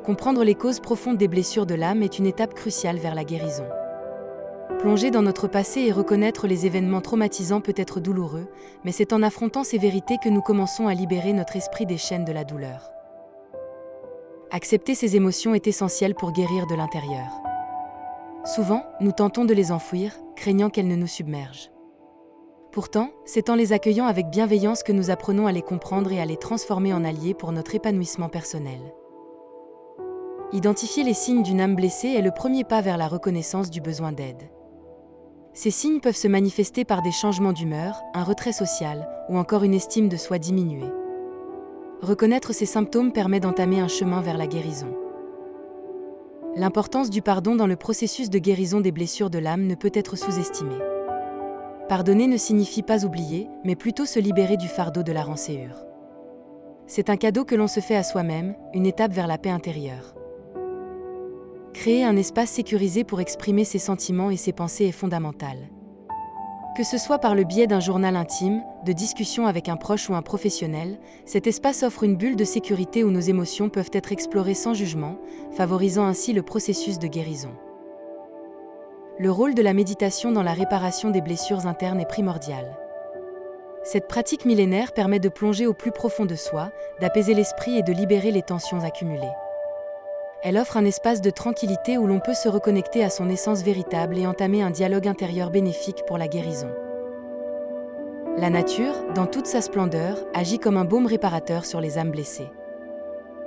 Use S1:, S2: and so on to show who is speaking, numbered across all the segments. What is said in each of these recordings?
S1: Comprendre les causes profondes des blessures de l'âme est une étape cruciale vers la guérison. Plonger dans notre passé et reconnaître les événements traumatisants peut être douloureux, mais c'est en affrontant ces vérités que nous commençons à libérer notre esprit des chaînes de la douleur. Accepter ces émotions est essentiel pour guérir de l'intérieur. Souvent, nous tentons de les enfouir, craignant qu'elles ne nous submergent. Pourtant, c'est en les accueillant avec bienveillance que nous apprenons à les comprendre et à les transformer en alliés pour notre épanouissement personnel. Identifier les signes d'une âme blessée est le premier pas vers la reconnaissance du besoin d'aide. Ces signes peuvent se manifester par des changements d'humeur, un retrait social ou encore une estime de soi diminuée. Reconnaître ces symptômes permet d'entamer un chemin vers la guérison. L'importance du pardon dans le processus de guérison des blessures de l'âme ne peut être sous-estimée. Pardonner ne signifie pas oublier, mais plutôt se libérer du fardeau de la rancœur. C'est un cadeau que l'on se fait à soi-même, une étape vers la paix intérieure. Créer un espace sécurisé pour exprimer ses sentiments et ses pensées est fondamental. Que ce soit par le biais d'un journal intime, de discussions avec un proche ou un professionnel, cet espace offre une bulle de sécurité où nos émotions peuvent être explorées sans jugement, favorisant ainsi le processus de guérison. Le rôle de la méditation dans la réparation des blessures internes est primordial. Cette pratique millénaire permet de plonger au plus profond de soi, d'apaiser l'esprit et de libérer les tensions accumulées. Elle offre un espace de tranquillité où l'on peut se reconnecter à son essence véritable et entamer un dialogue intérieur bénéfique pour la guérison. La nature, dans toute sa splendeur, agit comme un baume réparateur sur les âmes blessées.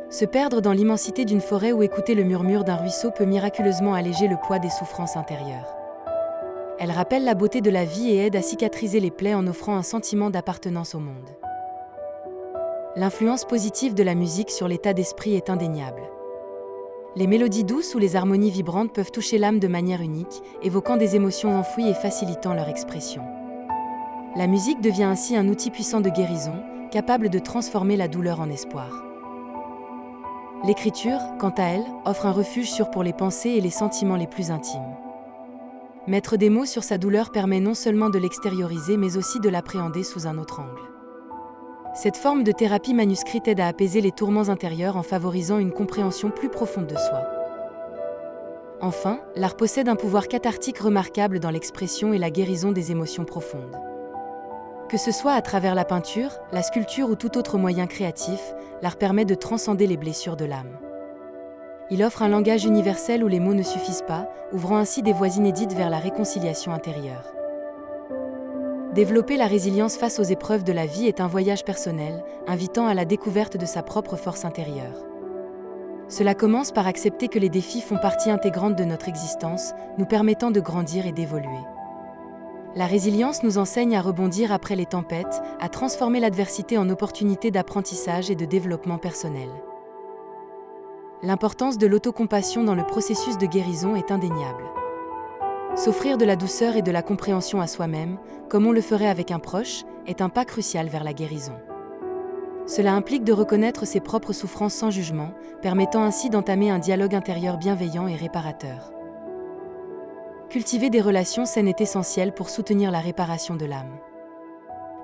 S1: Se perdre dans l'immensité d'une forêt ou écouter le murmure d'un ruisseau peut miraculeusement alléger le poids des souffrances intérieures. Elle rappelle la beauté de la vie et aide à cicatriser les plaies en offrant un sentiment d'appartenance au monde. L'influence positive de la musique sur l'état d'esprit est indéniable. Les mélodies douces ou les harmonies vibrantes peuvent toucher l'âme de manière unique, évoquant des émotions enfouies et facilitant leur expression. La musique devient ainsi un outil puissant de guérison, capable de transformer la douleur en espoir. L'écriture, quant à elle, offre un refuge sûr pour les pensées et les sentiments les plus intimes. Mettre des mots sur sa douleur permet non seulement de l'extérioriser mais aussi de l'appréhender sous un autre angle. Cette forme de thérapie manuscrite aide à apaiser les tourments intérieurs en favorisant une compréhension plus profonde de soi. Enfin, l'art possède un pouvoir cathartique remarquable dans l'expression et la guérison des émotions profondes. Que ce soit à travers la peinture, la sculpture ou tout autre moyen créatif, l'art permet de transcender les blessures de l'âme. Il offre un langage universel où les mots ne suffisent pas, ouvrant ainsi des voies inédites vers la réconciliation intérieure. Développer la résilience face aux épreuves de la vie est un voyage personnel, invitant à la découverte de sa propre force intérieure. Cela commence par accepter que les défis font partie intégrante de notre existence, nous permettant de grandir et d'évoluer. La résilience nous enseigne à rebondir après les tempêtes, à transformer l'adversité en opportunité d'apprentissage et de développement personnel. L'importance de l'autocompassion dans le processus de guérison est indéniable. S'offrir de la douceur et de la compréhension à soi-même, comme on le ferait avec un proche, est un pas crucial vers la guérison. Cela implique de reconnaître ses propres souffrances sans jugement, permettant ainsi d'entamer un dialogue intérieur bienveillant et réparateur. Cultiver des relations saines est essentiel pour soutenir la réparation de l'âme.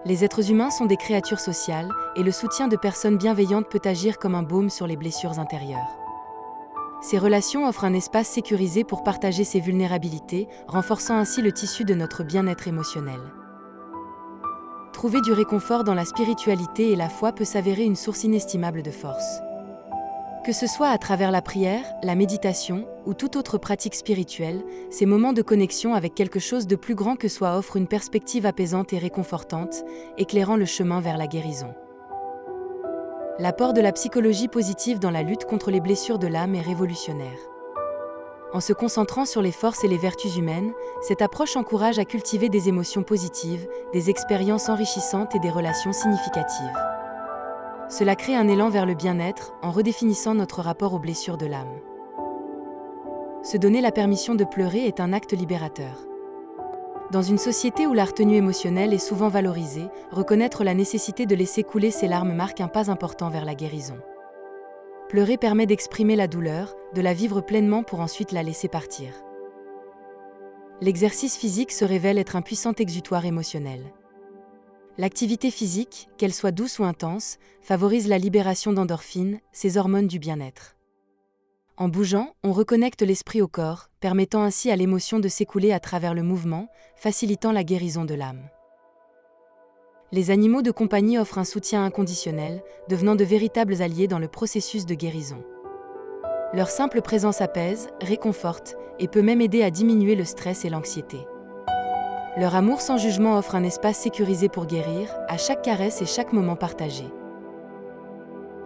S1: Les êtres humains sont des créatures sociales, et le soutien de personnes bienveillantes peut agir comme un baume sur les blessures intérieures. Ces relations offrent un espace sécurisé pour partager ses vulnérabilités, renforçant ainsi le tissu de notre bien-être émotionnel. Trouver du réconfort dans la spiritualité et la foi peut s'avérer une source inestimable de force. Que ce soit à travers la prière, la méditation ou toute autre pratique spirituelle, ces moments de connexion avec quelque chose de plus grand que soi offrent une perspective apaisante et réconfortante, éclairant le chemin vers la guérison. L'apport de la psychologie positive dans la lutte contre les blessures de l'âme est révolutionnaire. En se concentrant sur les forces et les vertus humaines, cette approche encourage à cultiver des émotions positives, des expériences enrichissantes et des relations significatives. Cela crée un élan vers le bien-être en redéfinissant notre rapport aux blessures de l'âme. Se donner la permission de pleurer est un acte libérateur. Dans une société où la retenue émotionnelle est souvent valorisée, reconnaître la nécessité de laisser couler ses larmes marque un pas important vers la guérison. Pleurer permet d'exprimer la douleur, de la vivre pleinement pour ensuite la laisser partir. L'exercice physique se révèle être un puissant exutoire émotionnel. L'activité physique, qu'elle soit douce ou intense, favorise la libération d'endorphines, ces hormones du bien-être. En bougeant, on reconnecte l'esprit au corps, permettant ainsi à l'émotion de s'écouler à travers le mouvement, facilitant la guérison de l'âme. Les animaux de compagnie offrent un soutien inconditionnel, devenant de véritables alliés dans le processus de guérison. Leur simple présence apaise, réconforte et peut même aider à diminuer le stress et l'anxiété. Leur amour sans jugement offre un espace sécurisé pour guérir, à chaque caresse et chaque moment partagé.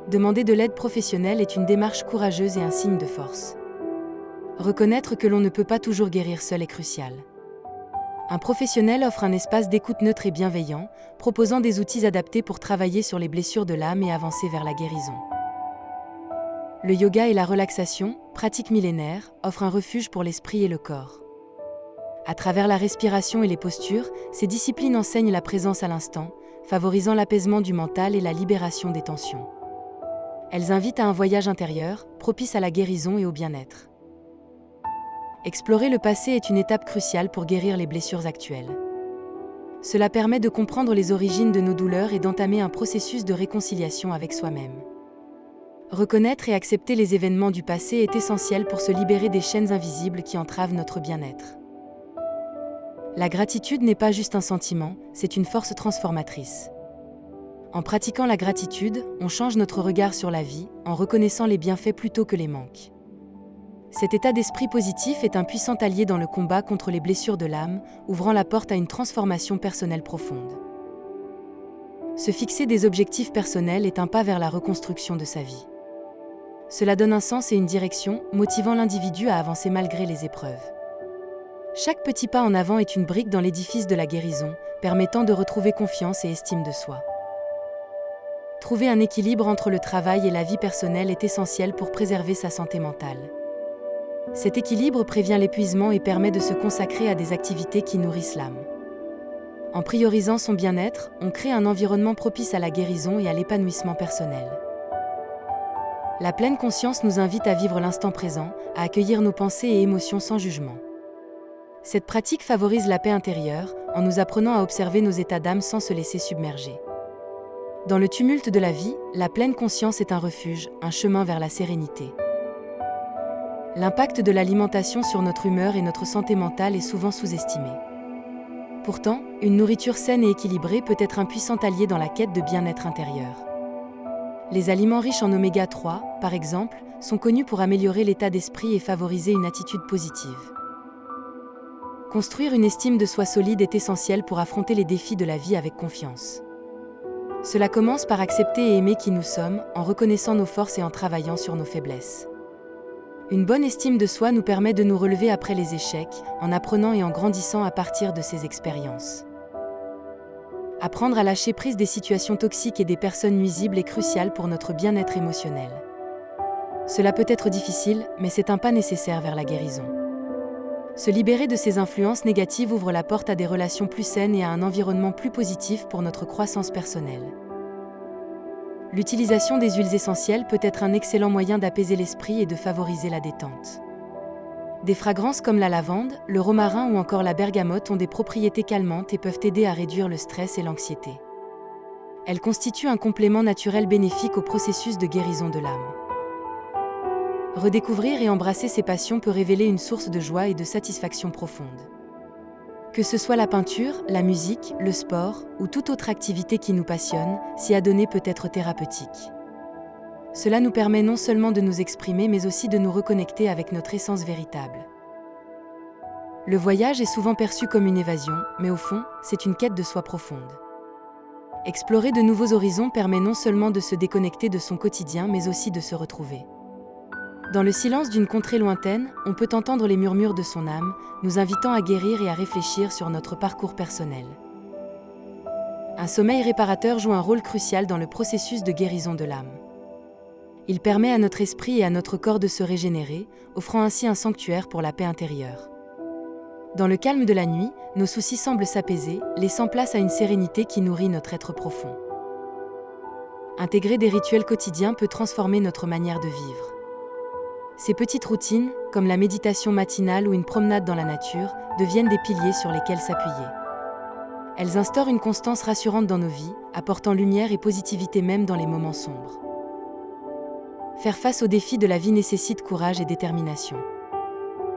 S1: Demander de l'aide professionnelle est une démarche courageuse et un signe de force. Reconnaître que l'on ne peut pas toujours guérir seul est crucial. Un professionnel offre un espace d'écoute neutre et bienveillant, proposant des outils adaptés pour travailler sur les blessures de l'âme et avancer vers la guérison. Le yoga et la relaxation, pratique millénaire, offrent un refuge pour l'esprit et le corps. À travers la respiration et les postures, ces disciplines enseignent la présence à l'instant, favorisant l'apaisement du mental et la libération des tensions. Elles invitent à un voyage intérieur, propice à la guérison et au bien-être. Explorer le passé est une étape cruciale pour guérir les blessures actuelles. Cela permet de comprendre les origines de nos douleurs et d'entamer un processus de réconciliation avec soi-même. Reconnaître et accepter les événements du passé est essentiel pour se libérer des chaînes invisibles qui entravent notre bien-être. La gratitude n'est pas juste un sentiment, c'est une force transformatrice. En pratiquant la gratitude, on change notre regard sur la vie, en reconnaissant les bienfaits plutôt que les manques. Cet état d'esprit positif est un puissant allié dans le combat contre les blessures de l'âme, ouvrant la porte à une transformation personnelle profonde. Se fixer des objectifs personnels est un pas vers la reconstruction de sa vie. Cela donne un sens et une direction, motivant l'individu à avancer malgré les épreuves. Chaque petit pas en avant est une brique dans l'édifice de la guérison, permettant de retrouver confiance et estime de soi. Trouver un équilibre entre le travail et la vie personnelle est essentiel pour préserver sa santé mentale. Cet équilibre prévient l'épuisement et permet de se consacrer à des activités qui nourrissent l'âme. En priorisant son bien-être, on crée un environnement propice à la guérison et à l'épanouissement personnel. La pleine conscience nous invite à vivre l'instant présent, à accueillir nos pensées et émotions sans jugement. Cette pratique favorise la paix intérieure, en nous apprenant à observer nos états d'âme sans se laisser submerger. Dans le tumulte de la vie, la pleine conscience est un refuge, un chemin vers la sérénité. L'impact de l'alimentation sur notre humeur et notre santé mentale est souvent sous-estimé. Pourtant, une nourriture saine et équilibrée peut être un puissant allié dans la quête de bien-être intérieur. Les aliments riches en oméga 3, par exemple, sont connus pour améliorer l'état d'esprit et favoriser une attitude positive. Construire une estime de soi solide est essentiel pour affronter les défis de la vie avec confiance. Cela commence par accepter et aimer qui nous sommes, en reconnaissant nos forces et en travaillant sur nos faiblesses. Une bonne estime de soi nous permet de nous relever après les échecs, en apprenant et en grandissant à partir de ces expériences. Apprendre à lâcher prise des situations toxiques et des personnes nuisibles est crucial pour notre bien-être émotionnel. Cela peut être difficile, mais c'est un pas nécessaire vers la guérison. Se libérer de ces influences négatives ouvre la porte à des relations plus saines et à un environnement plus positif pour notre croissance personnelle. L'utilisation des huiles essentielles peut être un excellent moyen d'apaiser l'esprit et de favoriser la détente. Des fragrances comme la lavande, le romarin ou encore la bergamote ont des propriétés calmantes et peuvent aider à réduire le stress et l'anxiété. Elles constituent un complément naturel bénéfique au processus de guérison de l'âme. Redécouvrir et embrasser ses passions peut révéler une source de joie et de satisfaction profonde. Que ce soit la peinture, la musique, le sport ou toute autre activité qui nous passionne, s'y adonner peut être thérapeutique. Cela nous permet non seulement de nous exprimer mais aussi de nous reconnecter avec notre essence véritable. Le voyage est souvent perçu comme une évasion, mais au fond, c'est une quête de soi profonde. Explorer de nouveaux horizons permet non seulement de se déconnecter de son quotidien mais aussi de se retrouver. Dans le silence d'une contrée lointaine, on peut entendre les murmures de son âme, nous invitant à guérir et à réfléchir sur notre parcours personnel. Un sommeil réparateur joue un rôle crucial dans le processus de guérison de l'âme. Il permet à notre esprit et à notre corps de se régénérer, offrant ainsi un sanctuaire pour la paix intérieure. Dans le calme de la nuit, nos soucis semblent s'apaiser, laissant place à une sérénité qui nourrit notre être profond. Intégrer des rituels quotidiens peut transformer notre manière de vivre. Ces petites routines, comme la méditation matinale ou une promenade dans la nature, deviennent des piliers sur lesquels s'appuyer. Elles instaurent une constance rassurante dans nos vies, apportant lumière et positivité même dans les moments sombres. Faire face aux défis de la vie nécessite courage et détermination.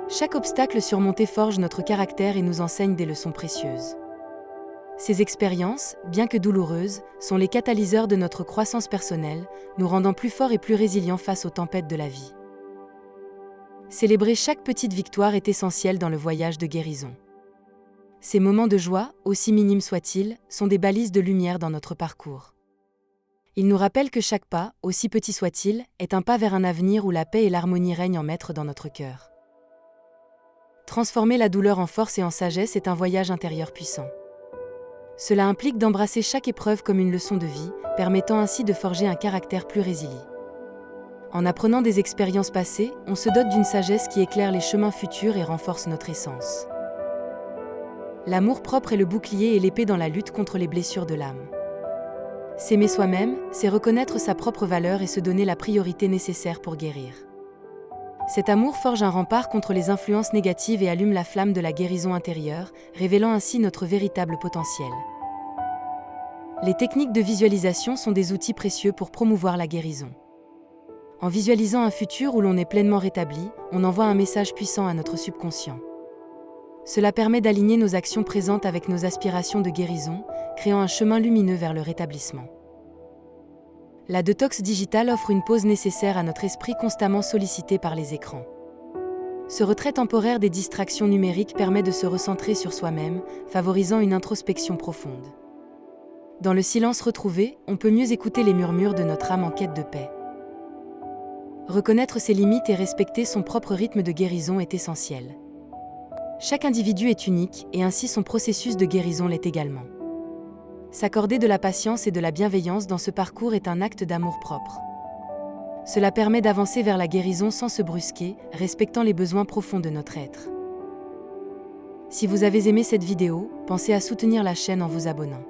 S1: Chaque obstacle surmonté forge notre caractère et nous enseigne des leçons précieuses. Ces expériences, bien que douloureuses, sont les catalyseurs de notre croissance personnelle, nous rendant plus forts et plus résilients face aux tempêtes de la vie. Célébrer chaque petite victoire est essentiel dans le voyage de guérison. Ces moments de joie, aussi minimes soient-ils, sont des balises de lumière dans notre parcours. Ils nous rappellent que chaque pas, aussi petit soit-il, est un pas vers un avenir où la paix et l'harmonie règnent en maître dans notre cœur. Transformer la douleur en force et en sagesse est un voyage intérieur puissant. Cela implique d'embrasser chaque épreuve comme une leçon de vie, permettant ainsi de forger un caractère plus résilient. En apprenant des expériences passées, on se dote d'une sagesse qui éclaire les chemins futurs et renforce notre essence. L'amour-propre est le bouclier et l'épée dans la lutte contre les blessures de l'âme. S'aimer soi-même, c'est reconnaître sa propre valeur et se donner la priorité nécessaire pour guérir. Cet amour forge un rempart contre les influences négatives et allume la flamme de la guérison intérieure, révélant ainsi notre véritable potentiel. Les techniques de visualisation sont des outils précieux pour promouvoir la guérison. En visualisant un futur où l'on est pleinement rétabli, on envoie un message puissant à notre subconscient. Cela permet d'aligner nos actions présentes avec nos aspirations de guérison, créant un chemin lumineux vers le rétablissement. La détox digitale offre une pause nécessaire à notre esprit constamment sollicité par les écrans. Ce retrait temporaire des distractions numériques permet de se recentrer sur soi-même, favorisant une introspection profonde. Dans le silence retrouvé, on peut mieux écouter les murmures de notre âme en quête de paix. Reconnaître ses limites et respecter son propre rythme de guérison est essentiel. Chaque individu est unique et ainsi son processus de guérison l'est également. S'accorder de la patience et de la bienveillance dans ce parcours est un acte d'amour-propre. Cela permet d'avancer vers la guérison sans se brusquer, respectant les besoins profonds de notre être. Si vous avez aimé cette vidéo, pensez à soutenir la chaîne en vous abonnant.